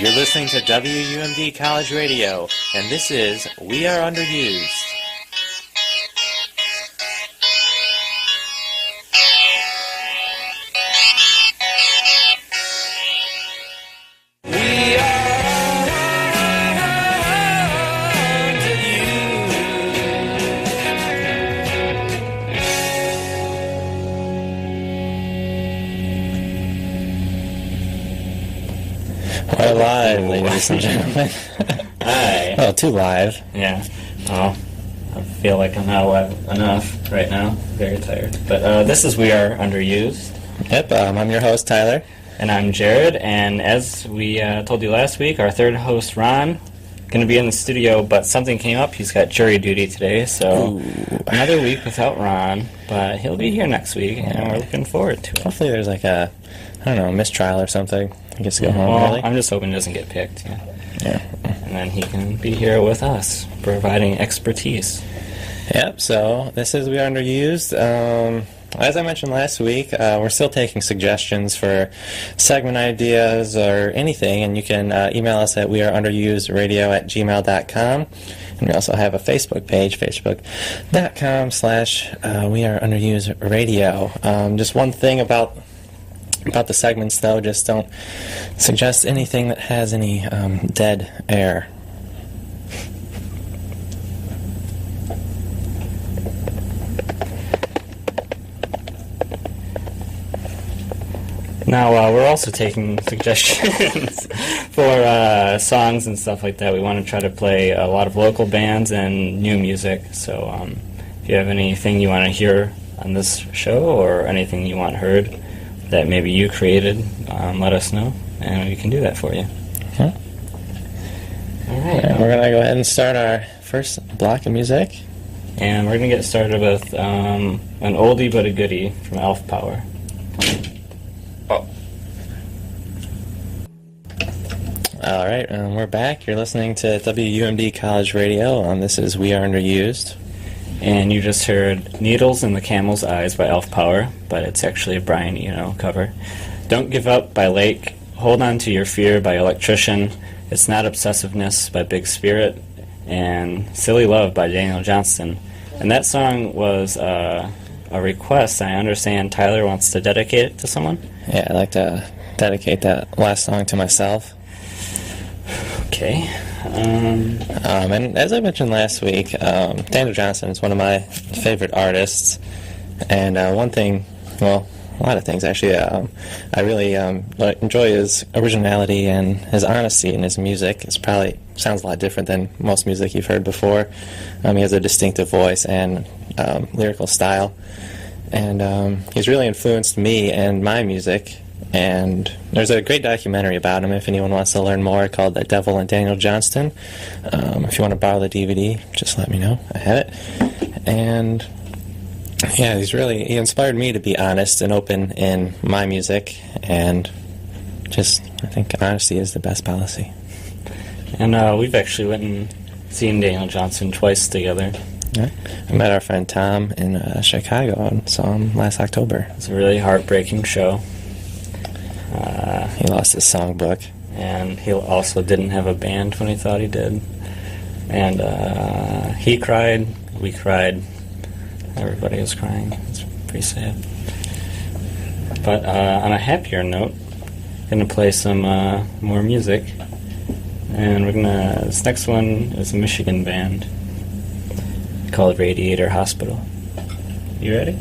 You're listening to WUMD College Radio, and this is We Are Underused. We're live, ladies and gentlemen. Hi. Well, too live. Yeah. Well, I feel like I'm not live enough right now. Very tired. But this is We Are Underused. Yep, I'm your host, Tyler. And I'm Jared. And as we told you last week, our third host, Ron, going to be in the studio, but something came up. He's got jury duty today, so another week without Ron. But he'll be here next week, and we're looking forward to it. Hopefully there's like a, I don't know, mistrial or something. He gets to go home well, early. I'm just hoping he doesn't get picked. Yeah. And then he can be here with us, providing expertise. Yep, so this is We Are Underused. As I mentioned last week, we're still taking suggestions for segment ideas or anything, and you can email us at weareunderusedradio@gmail.com. And we also have a Facebook page, facebook.com/weareunderusedradio. Just one thing about the segments, though, just don't suggest anything that has any dead air. Now, we're also taking suggestions for songs and stuff like that. We want to try to play a lot of local bands and new music. So if you have anything you want to hear on this show or anything you want heard that maybe you created, let us know, and we can do that for you. Okay. All right. We're going to go ahead and start our first block of music. And we're going to get started with an oldie but a goodie from Elf Power. Oh. All right, we're back. You're listening to WUMD College Radio. This is We Are Underused. And you just heard Needles in the Camel's Eyes by Elf Power, but it's actually a Brian Eno cover. Don't Give Up by Lake, Hold On to Your Fear by Electrician, It's Not Obsessiveness by Big Spirit, and Silly Love by Daniel Johnston. And that song was a request. I understand Tyler wants to dedicate it to someone? Yeah, I'd like to dedicate that last song to myself. Okay. And as I mentioned last week, Daniel Johnston is one of my favorite artists. And one thing, well, a lot of things actually, I really enjoy his originality and his honesty in his music. It's probably sounds a lot different than most music you've heard before. He has a distinctive voice and lyrical style. And he's really influenced me and my music. And there's a great documentary about him if anyone wants to learn more, called The Devil and Daniel Johnston. If you want to borrow the DVD, just let me know. I have it. And yeah, he inspired me to be honest and open in my music. And just, I think honesty is the best policy. And we've actually went and seen Daniel Johnston twice together. Yeah. I met our friend Tom in Chicago and saw him last October. It's a really heartbreaking show. He lost his songbook. And he also didn't have a band when he thought he did. And he cried, we cried, everybody was crying. It's pretty sad. But on a happier note, I'm going to play some more music. And this next one is a Michigan band called Radiator Hospital. You ready?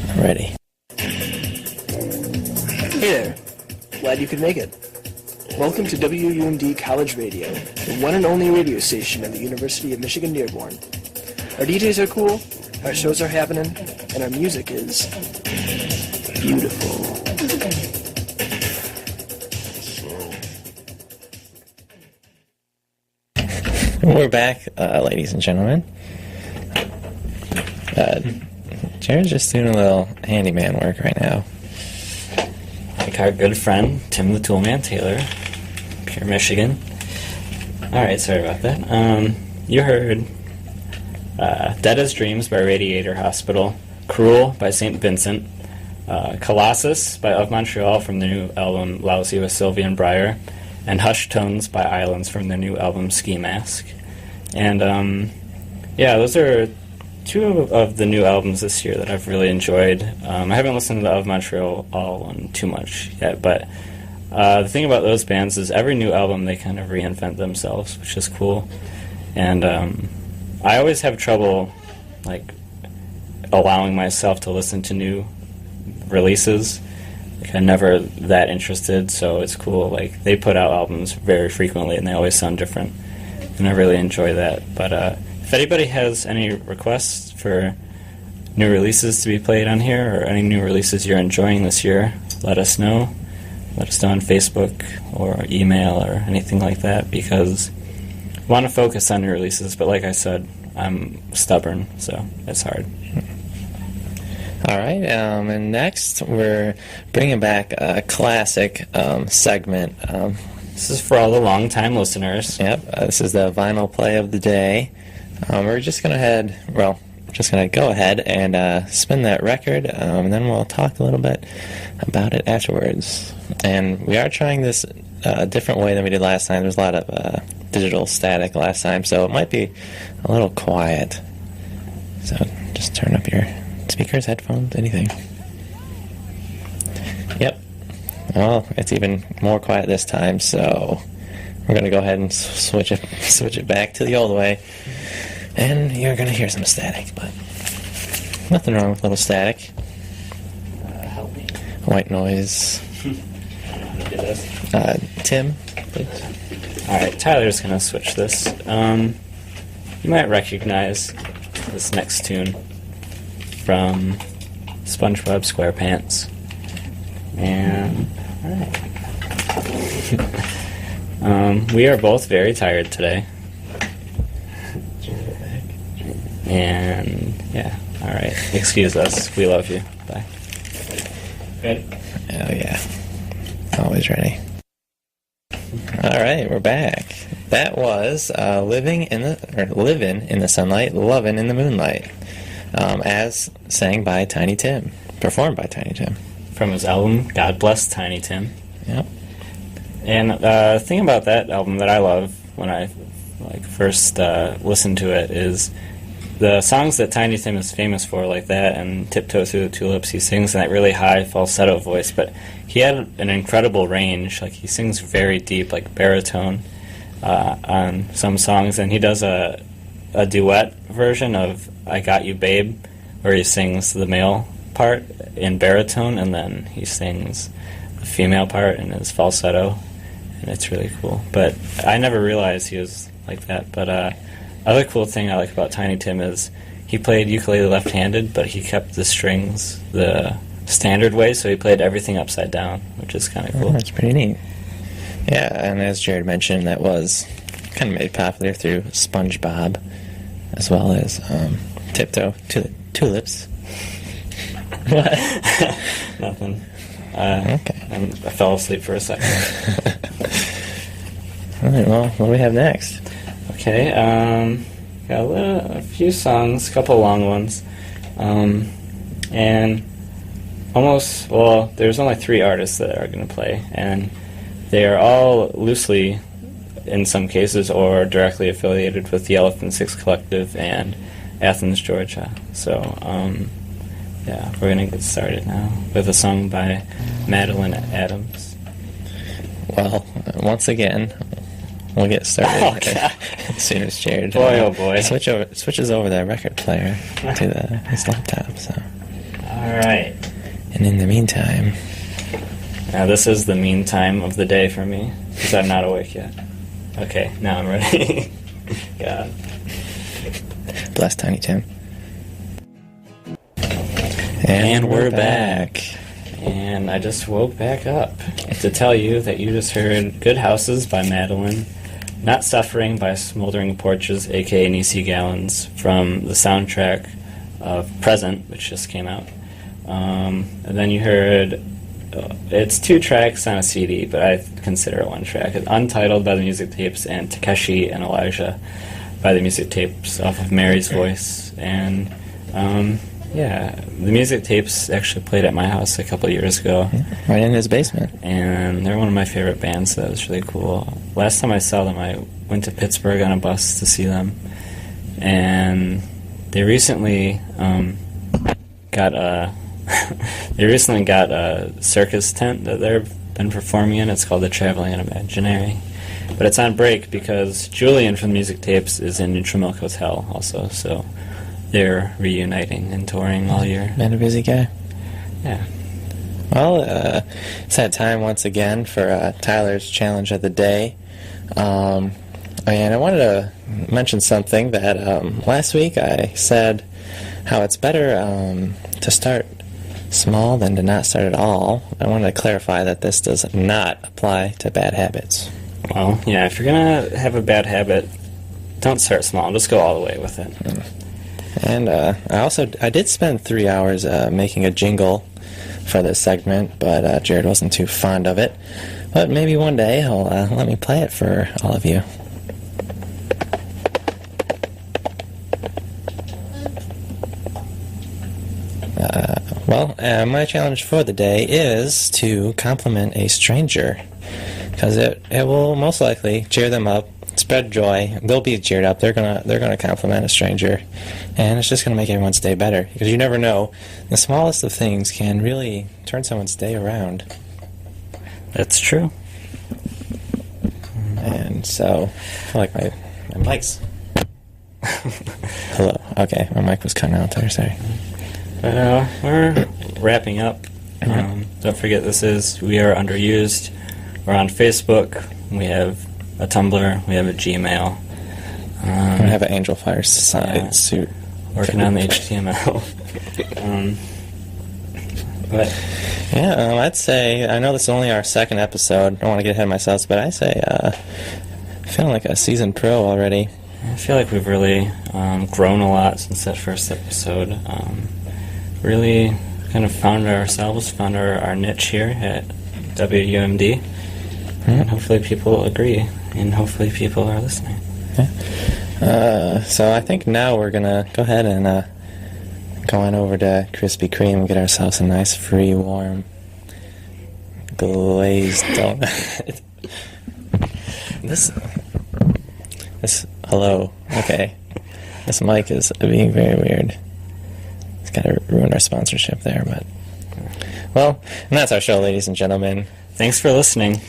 I'm ready. Hey there. Glad you could make it. Welcome to WUMD College Radio, the one and only radio station at the University of Michigan Dearborn. Our DJs are cool, our shows are happening, and our music is beautiful. We're back, ladies and gentlemen. Jared's just doing a little handyman work right now. Like our good friend, Tim the Toolman Taylor, Pure Michigan. Alright, sorry about that. You heard Dead as Dreams by Radiator Hospital, Cruel by St. Vincent, Colossus by Of Montreal from the new album Lousy with Sylvian Breyer, and Hushed Tones by Islands from their new album Ski Mask. And yeah, those are two of the new albums this year that I've really enjoyed. I haven't listened to the Of Montreal one too much yet, but the thing about those bands is every new album they kind of reinvent themselves, which is cool. And I always have trouble like allowing myself to listen to new releases. Like, I'm never that interested, so it's cool. Like, they put out albums very frequently, and they always sound different, and I really enjoy that. But if anybody has any requests for new releases to be played on here, or any new releases you're enjoying this year, let us know. Let us know on Facebook or email or anything like that, because I want to focus on new releases, but like I said, I'm stubborn, so it's hard. All right, and next we're bringing back a classic segment. This is for all the long-time listeners. Yep, this is the vinyl play of the day. We're just going to go ahead and spin that record, and then we'll talk a little bit about it afterwards. And we are trying this a different way than we did last time. There's a lot of digital static last time, so it might be a little quiet. So just turn up your speakers, headphones, anything. Yep. Well, it's even more quiet this time, so we're going to go ahead and switch it back to the old way. And you're going to hear some static, but nothing wrong with a little static. Help me. White noise. Do this. Tim, please. Alright, Tyler's going to switch this. You might recognize this next tune from SpongeBob SquarePants. And, alright. We are both very tired today. And, yeah, alright. Excuse us. We love you. Bye. Good? Oh, yeah. Always ready. Alright, we're back. That was Living in the Sunlight, Lovin' in the Moonlight, as sang by Tiny Tim, performed by Tiny Tim. From his album, God Bless Tiny Tim. Yep. And the thing about that album that I love when I first listened to it is the songs that Tiny Tim is famous for, like that and Tiptoe Through the Tulips. He sings in that really high falsetto voice, but he had an incredible range. Like, he sings very deep, like baritone on some songs, and he does a duet version of I Got You Babe, where he sings the male part in baritone, and then he sings the female part in his falsetto, and it's really cool. But I never realized he was like that. But other cool thing I like about Tiny Tim is he played ukulele left-handed, but he kept the strings the standard way, so he played everything upside down, which is kind of cool. Oh, that's pretty neat. Yeah, and as Jared mentioned, that was kind of made popular through SpongeBob, as well as Tiptoe to the Tulips. What? Nothing. Okay. I fell asleep for a second. All right, well, what do we have next? Okay, got a few songs, a couple long ones, and there's only 3 artists that are going to play, and they are all loosely, in some cases, or directly affiliated with the Elephant Six Collective and Athens, Georgia. So, yeah, we're going to get started now with a song by Madeline Adams. Well, once again, we'll get started Oh, God. as soon as Jared Boy. switches over that record player to his laptop. So, All right. and in the meantime, Now, this is the meantime of the day for me, because I'm not awake yet. Okay, now I'm ready. God. bless Tiny Tim. And we're back. And I just woke back up to tell you that you just heard Good Houses by Madeline, Not Suffering by Smoldering Porches, a.k.a. Niecy Gallons, from the soundtrack of Present, which just came out. And then you heard, it's 2 tracks on a CD, but I consider it 1 track. It's Untitled by the Music Tapes and Takeshi and Elijah by the Music Tapes off of Mary's Voice. And Yeah, the music tapes actually played at my house a couple years ago. Right in his basement. And they're one of my favorite bands, so that was really cool. Last time I saw them, I went to Pittsburgh on a bus to see them. And they recently got a circus tent that they've been performing in. It's called the Traveling Imaginary. But it's on break because Julian from the music tapes is in Neutral Milk Hotel also, so they're reuniting and touring all year. Been a busy guy. Yeah. Well, it's that time once again for Tyler's Challenge of the Day. And I wanted to mention something that last week I said how it's better to start small than to not start at all. I wanted to clarify that this does not apply to bad habits. Well, yeah, if you're going to have a bad habit, don't start small. Just go all the way with it. And I did spend 3 hours making a jingle for this segment, but Jared wasn't too fond of it. But maybe one day he'll let me play it for all of you. My challenge for the day is to compliment a stranger, because it will most likely cheer them up, spread joy. They'll be cheered up. They're gonna compliment a stranger, and it's just gonna make everyone's day better. Because you never know, the smallest of things can really turn someone's day around. That's true. And so, I feel like my mic's. Hello. Okay, my mic was cutting out there. Sorry. But we're wrapping up. Don't forget, we Are Underused. We're on Facebook. We have a Tumblr. We have a Gmail. I have an Angel Fire suit. Working on the HTML. I'd say, I know this is only our second episode. I don't want to get ahead of myself, but I'd say feeling like a seasoned pro already. I feel like we've really grown a lot since that first episode. Really kind of found ourselves, found our niche here at WUMD. And hopefully people agree, and hopefully people are listening. So I think now we're going to go ahead and go on over to Krispy Kreme and get ourselves a nice, free, warm, glazed donut. Hello. Okay. This mic is being very weird. It's got to ruin our sponsorship there, but... Well, and that's our show, ladies and gentlemen. Thanks for listening.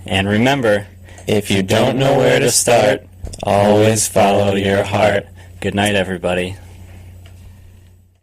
And remember, if you don't know where to start, always follow your heart. Good night, everybody.